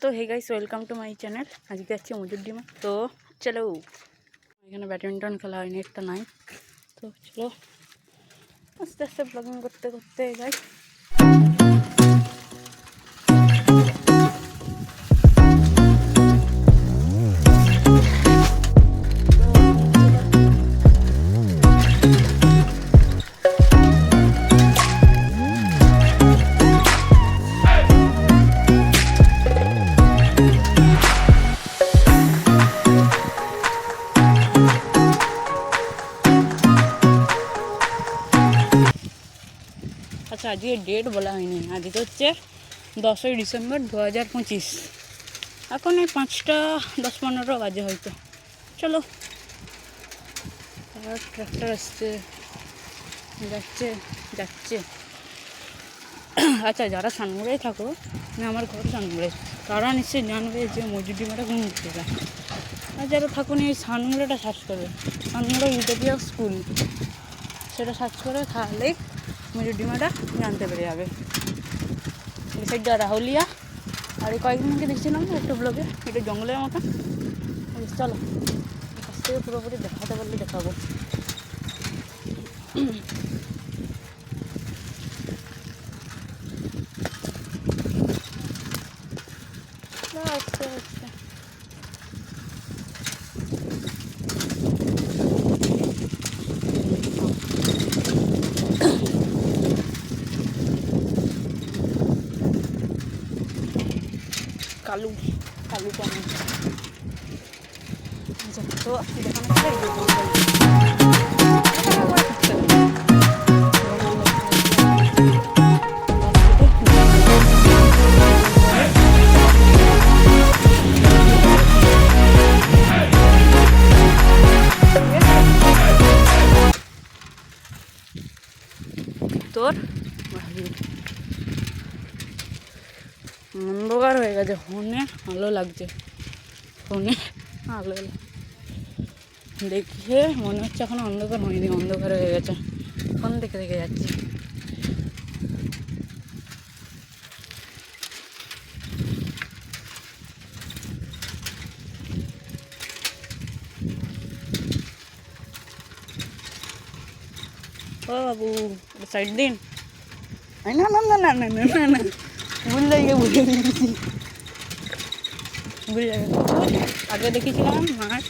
তো hey guys, welcome to my channel. আজকে যাচ্ছি মজুরডিমা। তো চলো, এখানে ব্যাডমিন্টন খেলা হয়, নেটটা নাই। তো চলো আস্তে আস্তে ব্লগিং করতে করতে যাই। আচ্ছা, আজকে ডেট বলা হয়নি। আজকে হচ্ছে 10ই ডিসেম্বর 2025। এখন এই 5টা 10-15 বাজে হয়তো। চলো, ট্রাক্টর আসছে, যাচ্ছে যাচ্ছে। আচ্ছা, যারা সানমুড়াই থাকো, আমার ঘর সানমুড়াই, তারা নিশ্চয়ই জানবে যে মজুরডিমাটা কোন জায়গা। আর যারা থাকুন এই সানমুড়াটা সার্চ করবে, সানমুড়া ইউটোপিয়া স্কুল, সেটা সার্চ করে তাহলেই মজুরডিমাটা জানতে পেরে যাবে। এই সাইডটা রাহুলিয়া, আর এই কয়েকদিন আগে দেখছিলাম একটা ব্লগে, এটা জঙ্গলের মতন। চলো, কাছ থেকে পুরোপুরি দেখাতে পারলে দেখাবো। আচ্ছা আচ্ছা, কালু কালু কেমন তো দেখানো। তোর অন্ধকার হয়ে গেছে, ফোনে আলো লাগছে, ফোনে আলো দেখে মনে হচ্ছে এখন অন্ধকার হয়নি, অন্ধকার হয়ে গেছে। ফোন দেখে দেখে যাচ্ছি। ও বাবু, সাইড দিন। না না না না না না না, ভুল জায়গায় ভুলে গেছি, ভুল জায়গা। আগে দেখেছিলাম মাছ।